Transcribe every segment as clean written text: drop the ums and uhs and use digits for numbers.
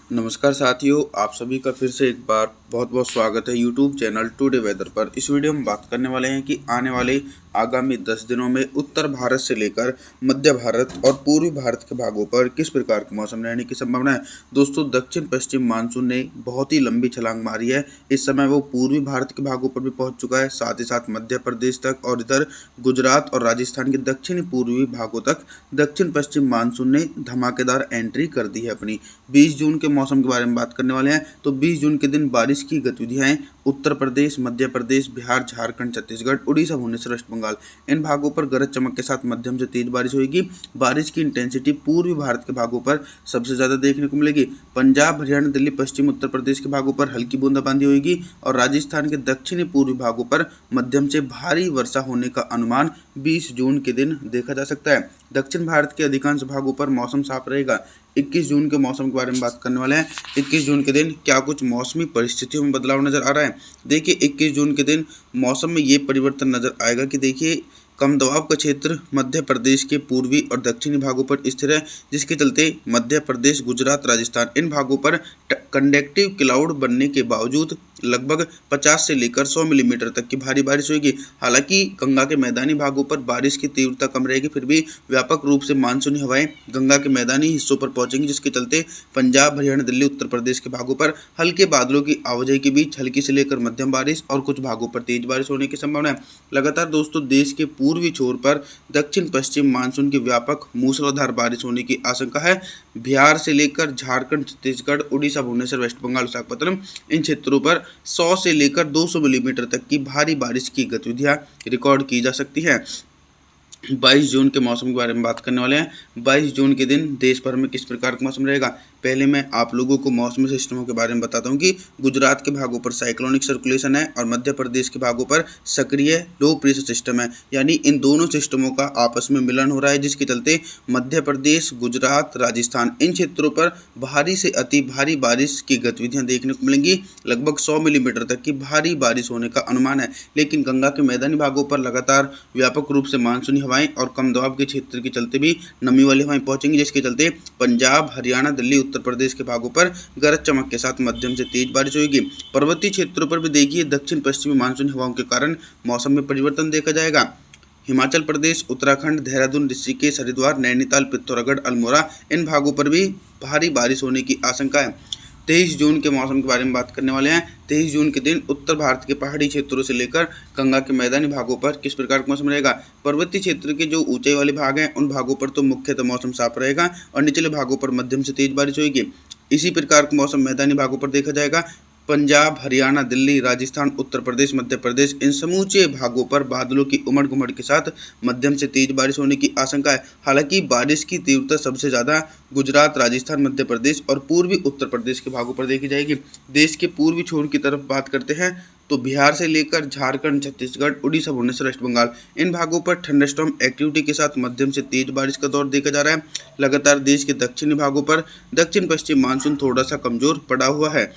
नमस्कार साथियों, आप सभी का फिर से एक बार बहुत बहुत स्वागत है यूट्यूब चैनल टुडे वेदर पर। इस वीडियो में बात करने वाले हैं कि आने वाले आगामी 10 दिनों में उत्तर भारत से लेकर मध्य भारत और पूर्वी भारत के भागों पर किस प्रकार का मौसम रहने की संभावना है। दोस्तों, दक्षिण पश्चिम मानसून ने बहुत ही लंबी छलांग मारी है। इस समय वो पूर्वी भारत के भागों पर भी पहुंच चुका है, साथ ही साथ मध्य प्रदेश तक और इधर गुजरात और राजस्थान के दक्षिणी पूर्वी भागों तक दक्षिण पश्चिम मानसून ने धमाकेदार एंट्री कर दी है अपनी। 20 जून के मौसम के बारे में बात करने वाले हैं। तो 20 जून के दिन बारिश की गतिविधियां उत्तर प्रदेश, मध्य प्रदेश, बिहार, झारखंड, छत्तीसगढ़, उड़ीसा, भुवनेश्वर, वेस्ट बंगाल इन भागों पर गरज चमक के साथ मध्यम से तेज बारिश होगी। बारिश की इंटेंसिटी पूर्वी भारत के भागों पर सबसे ज्यादा देखने को मिलेगी। पंजाब, हरियाणा, दिल्ली, पश्चिम उत्तर प्रदेश के भागों पर हल्की बूंदाबांदी होगी और राजस्थान के दक्षिणी पूर्वी भागों पर मध्यम से भारी वर्षा होने का अनुमान 20 जून के दिन देखा जा सकता है। दक्षिण भारत के अधिकांश भागों पर मौसम साफ रहेगा। 21 जून के मौसम के बारे में बात करने वाले हैं। 21 जून के दिन क्या कुछ मौसमी परिस्थितियों में बदलाव नजर आ रहा है। देखिए, 21 जून के दिन मौसम में ये परिवर्तन नजर आएगा कि देखिए, कम दबाव का क्षेत्र मध्य प्रदेश के पूर्वी और दक्षिणी भागों पर स्थिर है, जिसके चलते मध्य प्रदेश, गुजरात, राजस्थान इन भागों पर कंडक्टिव क्लाउड बनने के बावजूद लगभग 50 से लेकर 100 मिलीमीटर तक की भारी बारिश होगी। हालांकि गंगा के मैदानी भागों पर बारिश की तीव्रता कम रहेगी, फिर भी व्यापक रूप से मानसूनी हवाएं गंगा के मैदानी हिस्सों पर पहुंचेंगी, जिसके चलते पंजाब, हरियाणा, दिल्ली, उत्तर प्रदेश के भागों पर हल्के बादलों की आवाजाही के बीच हल्की से लेकर मध्यम बारिश और कुछ भागों पर तेज बारिश होने की संभावना है। लगातार दोस्तों, देश के पूर्वी छोर पर दक्षिण पश्चिम मानसून की व्यापक मूसलाधार बारिश होने की आशंका है। बिहार से लेकर झारखंड, छत्तीसगढ़, उड़ीसा, भुवनेश्वर, वेस्ट बंगाल, विशाखापत्तनम इन क्षेत्रों पर 100 से लेकर 200 मिलीमीटर तक की भारी बारिश की गतिविधियां रिकॉर्ड की जा सकती है। 22 जून के मौसम के बारे में बात करने वाले हैं। 22 जून के दिन देश भर में किस प्रकार का मौसम रहेगा। पहले मैं आप लोगों को मौसमी सिस्टमों के बारे में बताता हूं कि गुजरात के भागों पर साइक्लोनिक सर्कुलेशन है और मध्य प्रदेश के भागों पर सक्रिय लो प्रेशर सिस्टम है, यानी इन दोनों सिस्टमों का आपस में मिलन हो रहा है, जिसके चलते मध्य प्रदेश, गुजरात, राजस्थान इन क्षेत्रों पर भारी से अति भारी बारिश की गतिविधियां देखने को मिलेंगी। लगभग 100 मिलीमीटर तक की भारी बारिश होने का अनुमान है। लेकिन गंगा के मैदानी भागों पर लगातार व्यापक रूप से मानसूनी हवाएं और कम दबाव के क्षेत्र के चलते भी नमी वाली हवाएं पहुंचेंगी, जिसके चलते पंजाब, हरियाणा, दिल्ली, उत्तर प्रदेश के भागों पर गरज चमक के साथ मध्यम से तेज बारिश होगी। पर्वतीय क्षेत्रों पर भी देखिए, दक्षिण पश्चिमी मानसूनी हवाओं के कारण मौसम में परिवर्तन देखा जाएगा। हिमाचल प्रदेश, उत्तराखंड, देहरादून, ऋषिकेश, हरिद्वार, नैनीताल, पिथौरागढ़, अल्मोड़ा इन भागों पर भी भारी बारिश होने की आशंका है। 23 जून के मौसम के बारे में बात करने वाले हैं। 23 जून के दिन उत्तर भारत के पहाड़ी क्षेत्रों से लेकर गंगा के मैदानी भागों पर किस प्रकार का मौसम रहेगा। पर्वतीय क्षेत्र के जो ऊंचाई वाले भाग हैं उन भागों पर तो मुख्यतः मौसम साफ रहेगा और निचले भागों पर मध्यम से तेज बारिश होगी। इसी प्रकार का मौसम मैदानी भागों पर देखा जाएगा। पंजाब, हरियाणा, दिल्ली, राजस्थान, उत्तर प्रदेश, मध्य प्रदेश इन समूचे भागों पर बादलों की उमड़ घुमड़ के साथ मध्यम से तेज बारिश होने की आशंका है। हालांकि बारिश की तीव्रता सबसे ज़्यादा गुजरात, राजस्थान, मध्य प्रदेश और पूर्वी उत्तर प्रदेश के भागों पर देखी जाएगी। देश के पूर्वी छोर की तरफ बात करते हैं तो बिहार से लेकर झारखंड, छत्तीसगढ़, उड़ीसा, भुवनेश्वर, वेस्ट बंगाल इन भागों पर थंडरस्टॉर्म एक्टिविटी के साथ मध्यम से तेज बारिश का दौर देखा जा रहा है। लगातार देश के दक्षिणी भागों पर दक्षिण पश्चिम मानसून थोड़ा सा कमजोर पड़ा हुआ है।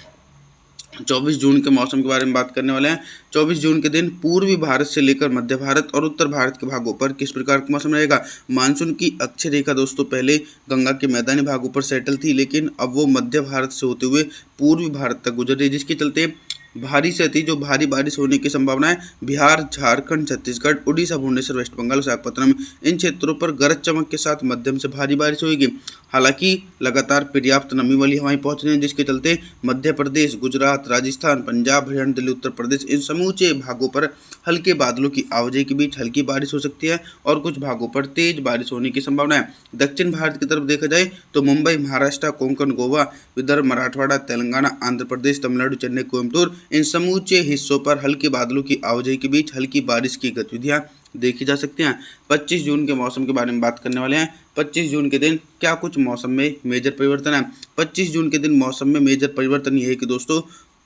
24 जून के मौसम के बारे में बात करने वाले हैं। 24 जून के दिन पूर्वी भारत से लेकर मध्य भारत और उत्तर भारत के भागों पर किस प्रकार का मौसम रहेगा। मानसून की अक्षय रेखा दोस्तों पहले गंगा के मैदानी भागों पर सेटल थी, लेकिन अब वो मध्य भारत से होते हुए पूर्वी भारत तक गुजर रही है, जिसके चलते भारी से अति जो भारी बारिश होने की संभावना है। बिहार, झारखंड, छत्तीसगढ़, उड़ीसा, भुवनेश्वर, वेस्ट बंगाल, विशाखापत्तनम इन क्षेत्रों पर गरज चमक के साथ मध्यम से भारी बारिश होगी। हालांकि लगातार पर्याप्त नमी वाली हवाएं पहुंच रही हैं, जिसके चलते मध्य प्रदेश, गुजरात, राजस्थान, पंजाब, हरियाणा, दिल्ली, उत्तर प्रदेश इन समूचे भागों पर हल्के बादलों की आवाजाही के बीच हल्की बारिश हो सकती है और कुछ भागों पर तेज बारिश होने की संभावना है। दक्षिण भारत की तरफ देखा जाए तो मुंबई, महाराष्ट्र, कोंकण, गोवा, विदर्भ, मराठवाड़ा, तेलंगाना, आंध्र प्रदेश, तमिलनाडु, चेन्नई, कोयम्बटूर इन समूचे हिस्सों पर हल्के बादलों की आवाजाही के बीच हल्की बारिश की गतिविधियां देखी जा सकती हैं। 25 जून के मौसम के बारे में बात करने वाले हैं। 25 जून के दिन क्या कुछ मौसम में मेजर परिवर्तन है। 25 जून के दिन मौसम में मेजर परिवर्तन ये है कि दोस्तों,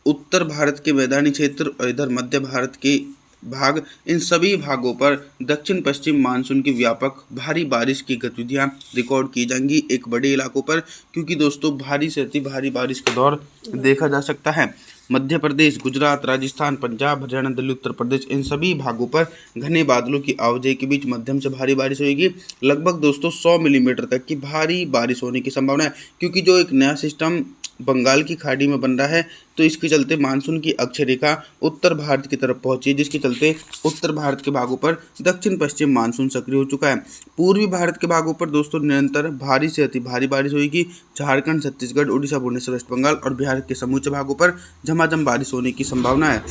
उत्तर भारत के मैदानी क्षेत्र और इधर मध्य भारत के भाग इन सभी भागों पर दक्षिण पश्चिम मानसून की व्यापक भारी बारिश की गतिविधियां रिकॉर्ड की जाएंगी एक बड़े इलाकों पर, क्योंकि दोस्तों भारी से अति भारी बारिश का दौर देखा जा सकता है। मध्य प्रदेश, गुजरात, राजस्थान, पंजाब, हरियाणा, दिल्ली, उत्तर प्रदेश इन सभी भागों पर घने बादलों की आवाजाही के बीच मध्यम से भारी बारिश होगी। लगभग दोस्तों 100 मिलीमीटर तक की भारी बारिश होने की संभावना है, क्योंकि जो एक नया सिस्टम बंगाल की खाड़ी में बन रहा है, तो इसके चलते मानसून की अक्षय रेखा उत्तर भारत की तरफ पहुंची है, जिसके चलते उत्तर भारत के भागों पर दक्षिण पश्चिम मानसून सक्रिय हो चुका है। पूर्वी भारत के भागों पर दोस्तों निरंतर भारी से अति भारी बारिश होगी। झारखंड, छत्तीसगढ़, उड़ीसा, भुवनेश्वर, वेस्ट बंगाल और बिहार के समूचे भागों पर झमाझम बारिश होने की संभावना है।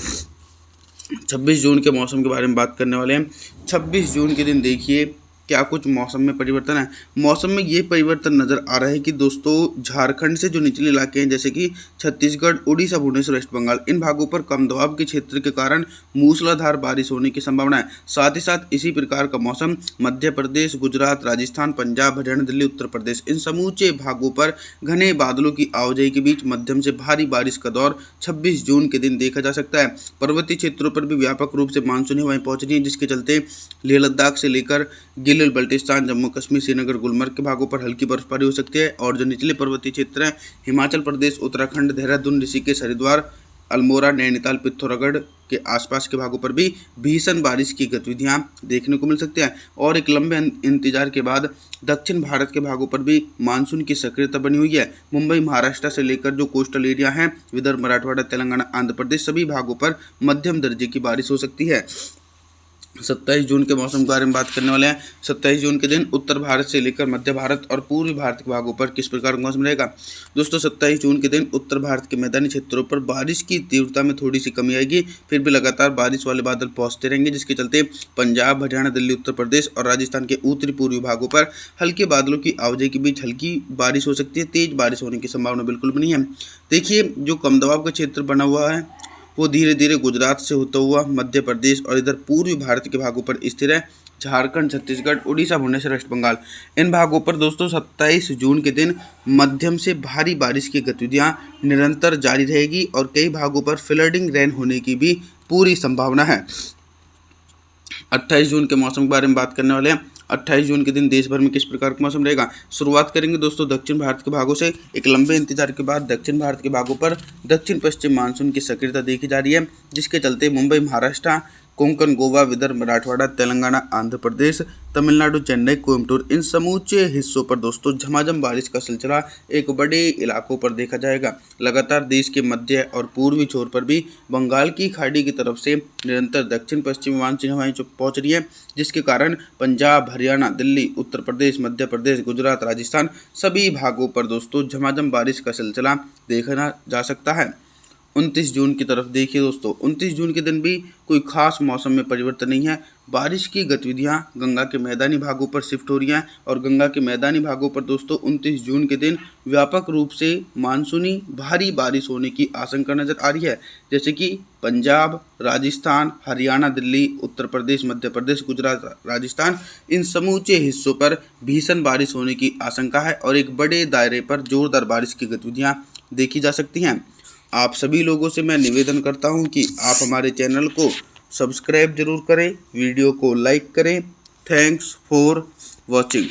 26 जून के मौसम के बारे में बात करने वाले हैं। 26 जून के दिन देखिए क्या कुछ मौसम में परिवर्तन है। मौसम में ये परिवर्तन नज़र आ रहा है कि दोस्तों झारखंड से जो निचले इलाके हैं जैसे कि छत्तीसगढ़, उड़ीसा, भुवनेश्वर, वेस्ट बंगाल, इन भागों पर कम दबाव के क्षेत्र के कारण मूसलाधार बारिश होने की संभावना है। साथ ही साथ इसी प्रकार का मौसम मध्य प्रदेश, गुजरात, राजस्थान, पंजाब, हरियाणा, दिल्ली, उत्तर प्रदेश, इन समूचे भागों पर घने बादलों की आवाजाही के बीच मध्यम से भारी बारिश का दौर 26 जून के दिन देखा जा सकता है। पर्वतीय क्षेत्रों पर भी व्यापक रूप से मानसूनी हवाएं पहुंच रही हैं, जिसके चलते लेह लद्दाख से लेकर गिल बल्टिस्तान, जम्मू कश्मीर, श्रीनगर, गुलमर्ग के भागों पर हल्की बर्फबारी हो सकती है। और जो निचले पर्वतीय क्षेत्र हैं हिमाचल प्रदेश, उत्तराखंड, देहरादून, ऋषिकेश, हरिद्वार, अल्मोड़ा, नैनीताल, पिथौरागढ़ के आसपास के भागों पर भी भीषण बारिश की गतिविधियां देखने को मिल सकती हैं। और एक लंबे इंतजार के बाद दक्षिण भारत के भागों पर भी मानसून की सक्रियता बनी हुई है। मुंबई, महाराष्ट्र से लेकर जो कोस्टल एरिया हैं, विदर्भ, मराठवाड़ा, तेलंगाना, आंध्र प्रदेश, सभी भागों पर मध्यम दर्जे की बारिश हो सकती है। 27 जून के मौसम के बारे में बात करने वाले हैं। 27 जून के दिन उत्तर भारत से लेकर मध्य भारत और पूर्वी भारत के भागों पर किस प्रकार का मौसम रहेगा। दोस्तों 27 जून के दिन उत्तर भारत के मैदानी क्षेत्रों पर बारिश की तीव्रता में थोड़ी सी कमी आएगी, फिर भी लगातार बारिश वाले बादल पहुंचते रहेंगे, जिसके चलते पंजाब, हरियाणा, दिल्ली, उत्तर प्रदेश और राजस्थान के उत्तरी पूर्वी भागों पर हल्के बादलों की आवाजाही के बीच हल्की बारिश हो सकती है। तेज बारिश होने की संभावना बिल्कुल भी नहीं है। देखिए जो कम दबाव का क्षेत्र बना हुआ है वो धीरे धीरे गुजरात से होता हुआ मध्य प्रदेश और इधर पूर्वी भारत के भागों पर स्थिर है। झारखंड, छत्तीसगढ़, उड़ीसा, भुवनेश्वर, वेस्ट बंगाल, इन भागों पर दोस्तों 27 जून के दिन मध्यम से भारी बारिश की गतिविधियां निरंतर जारी रहेगी और कई भागों पर फ्लडिंग रेन होने की भी पूरी संभावना है। 28 जून के मौसम के बारे में बात करने वाले हैं। 28 जून के दिन देश भर में किस प्रकार का मौसम रहेगा। शुरुआत करेंगे दोस्तों दक्षिण भारत के भागों से। एक लंबे इंतजार के बाद दक्षिण भारत के भागों पर दक्षिण पश्चिम मानसून की सक्रियता देखी जा रही है, जिसके चलते मुंबई, महाराष्ट्र, कोंकण, गोवा, विदर्भ, मराठवाड़ा, तेलंगाना, आंध्र प्रदेश, तमिलनाडु, चेन्नई, कोयम्बटूर, इन समूचे हिस्सों पर दोस्तों झमाझम बारिश का सिलसिला एक बड़े इलाकों पर देखा जाएगा। लगातार देश के मध्य और पूर्वी छोर पर भी बंगाल की खाड़ी की तरफ से निरंतर दक्षिण पश्चिमी मानसूनी हवाएं पहुंच रही है, जिसके कारण पंजाब, हरियाणा, दिल्ली, उत्तर प्रदेश, मध्य प्रदेश, गुजरात, राजस्थान, सभी भागों पर दोस्तों झमाझम बारिश का सिलसिला देखा जा सकता है। 29 जून की तरफ देखिए दोस्तों, 29 जून के दिन भी कोई खास मौसम में परिवर्तन नहीं है। बारिश की गतिविधियां गंगा के मैदानी भागों पर शिफ्ट हो रही हैं और गंगा के मैदानी भागों पर दोस्तों 29 जून के दिन व्यापक रूप से मानसूनी भारी बारिश होने की आशंका नज़र आ रही है, जैसे कि पंजाब, राजस्थान, हरियाणा, दिल्ली, उत्तर प्रदेश, मध्य प्रदेश, गुजरात, राजस्थान, इन समूचे हिस्सों पर भीषण बारिश होने की आशंका है और एक बड़े दायरे पर जोरदार बारिश की गतिविधियां देखी जा सकती हैं। आप सभी लोगों से मैं निवेदन करता हूं कि आप हमारे चैनल को सब्सक्राइब जरूर करें, वीडियो को लाइक करें। Thanks for watching.